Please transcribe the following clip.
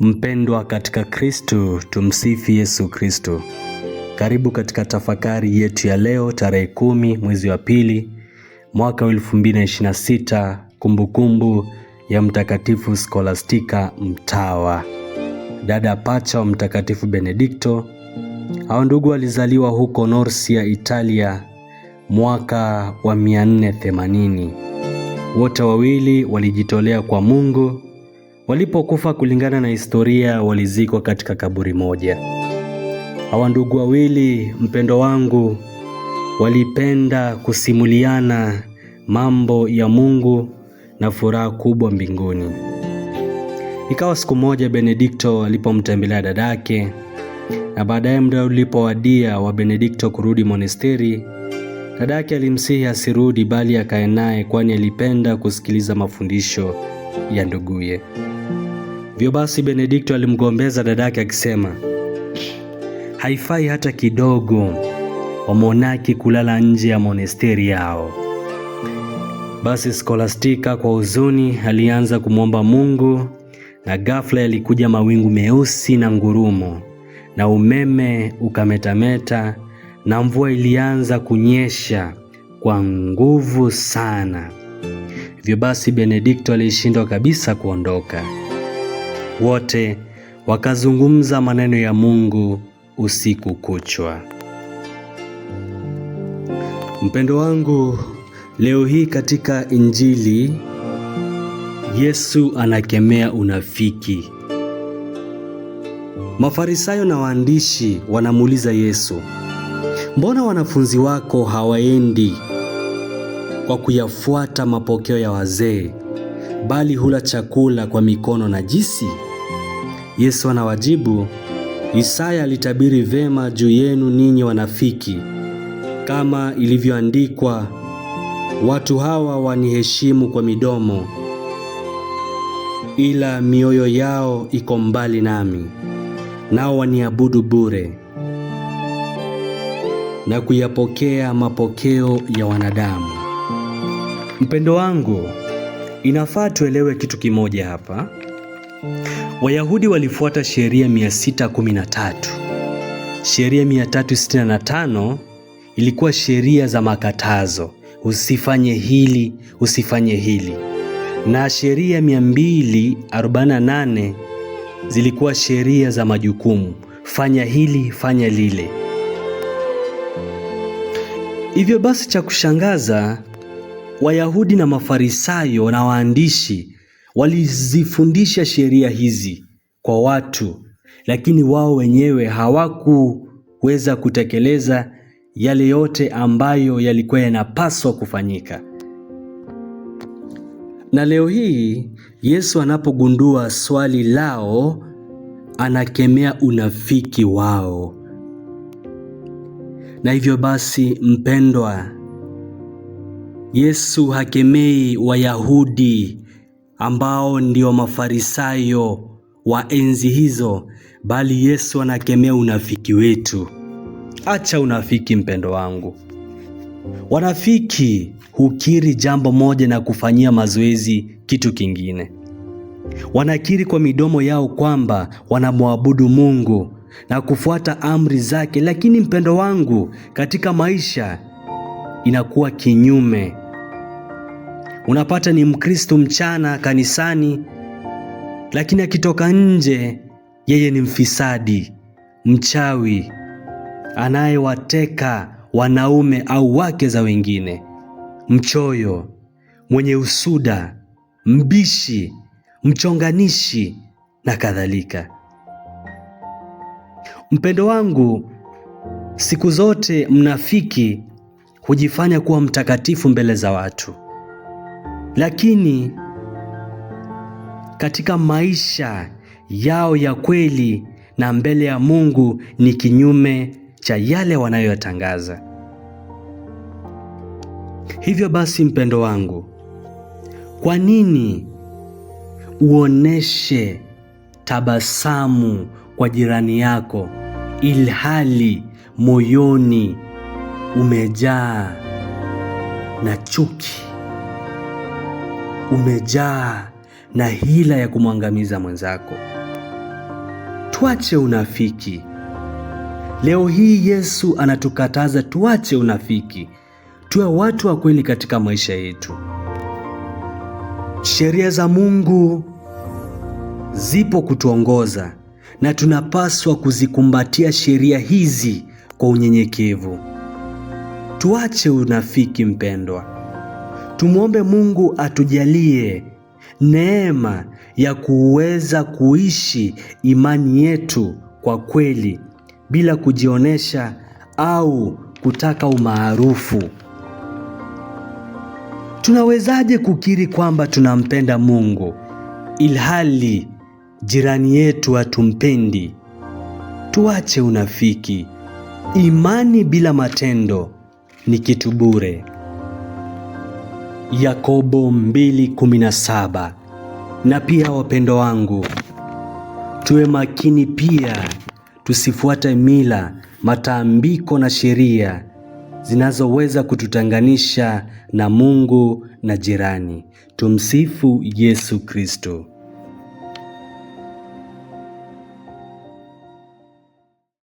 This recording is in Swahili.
Mpendwa katika Kristo, tumsifu Yesu Kristo. Karibu katika tafakari yetu ya leo tarehe 10 mwezi wa pili mwaka 2026, kumbukumbu ya Mtakatifu Scholastica Mtawa, dada pacha wa Mtakatifu Benedikto. Hao ndugu walizaliwa huko Norcia, Italia mwaka wa 480. Wote wawili walijitolea kwa Mungu. Walipokufa, kulingana na historia, walizikwa katika kaburi moja. Hawa ndugu wawili, mpendo wangu, walipenda kusimuliana mambo ya Mungu na furaha kubwa mbinguni. Ikawa siku moja Benedikto alipomtembelea dadake, na baadaye muda ulipowadia wa Benedikto kurudi monasteri, dadake alimsihi asirudi bali akae naye, kwani alipenda kusikiliza mafundisho ya nduguye. Vyo basi Benedikto alimgombeza dadake akisema, haifai hata kidogo wamonaki kulala nje ya monasteri yao. Basi Scholastica kwa huzuni alianza kumwomba Mungu, na ghafla yalikuja mawingu meusi na ngurumo, na umeme ukametameta, na mvua ilianza kunyesha kwa nguvu sana. Hivyo basi Benedikto alishindwa kabisa kuondoka. Wote wakazungumza maneno ya Mungu usiku kuchwa. Mpendo wangu, leo hii katika Injili Yesu anakemea unafiki. Mafarisayo na waandishi wanamuuliza Yesu, mbona wanafunzi wako hawaendi kwa kuyafuata mapokeo ya wazee, bali hula chakula kwa mikono najisi? Yesu anawajibu, Isaya alitabiri vema juu yenu ninyi wanafiki, kama ilivyoandikwa, watu hawa waniheshimu kwa midomo, ila mioyo yao iko mbali nami, nao waniabudu bure na kuyapokea mapokeo ya wanadamu. Mpendo wangu, inafaa tuelewe kitu kimoja hapa. Wayahudi walifuata sheria 613. Sheria 365 ilikuwa sheria za makatazo, usifanye hili, usifanye hili. Na sheria 248 zilikuwa sheria za majukumu, fanya hili, fanya lile. Hivyo basi, cha kushangaza, Wayahudi na Mafarisayo na waandishi walizifundisha sheria hizi kwa watu, lakini wao wenyewe hawakuweza kutekeleza yale yote ambayo yalikuwa yanapaswa kufanyika. Na leo hii Yesu anapogundua swali lao, anakemea unafiki wao. Na hivyo basi mpendwa, Yesu hakemei Wayahudi ambao ndio Mafarisayo wa enzi hizo, bali Yesu anakemea unafiki wetu. Acha unafiki mpendo wangu. Wanafiki hukiri jambo moja na kufanyia mazoezi kitu kingine. Wanakiri kwa midomo yao kwamba wanamwabudu Mungu na kufuata amri zake, lakini mpendo wangu, katika maisha inakuwa kinyume. Unapata ni Mkristo mchana kanisani, lakini akitoka nje yeye ni mfisadi, mchawi, anayewateka wanaume au wake za wengine, mchoyo, mwenye usuda, mbishi, mchonganishi na kadhalika. Mpendo wangu, siku zote mnafiki hujifanya kuwa mtakatifu mbele za watu, lakini katika maisha yao ya kweli na mbele ya Mungu ni kinyume cha yale wanayotangaza. Hivyo basi mpendo wangu, kwa nini uoneshe tabasamu kwa jirani yako ilhali moyoni umejaa na chuki, umejaa na hila ya kumwangamiza mwenzako? tuache unafiki. Leo hii Yesu anatukataza tuache unafiki, tuwe watu wa kweli katika maisha yetu. Sheria za Mungu zipo kutuongoza na tunapaswa kuzikumbatia sheria hizi kwa unyenyekevu. Tuache unafiki mpendwa. Tumwombe Mungu atujalie neema ya kuweza kuishi imani yetu kwa kweli bila kujionesha au kutaka umaarufu. Tunawezaje kukiri kwamba tunampenda Mungu ilhali jirani yetu hatumpendi? Tuache unafiki. Imani bila matendo ni kitu bure. Yakobo 2:17. Na pia wapendo wangu, tuwe makini pia tusifuate mila, matambiko na sheria zinazoweza kututenganisha na Mungu na jirani. Tumsifu Yesu Kristo.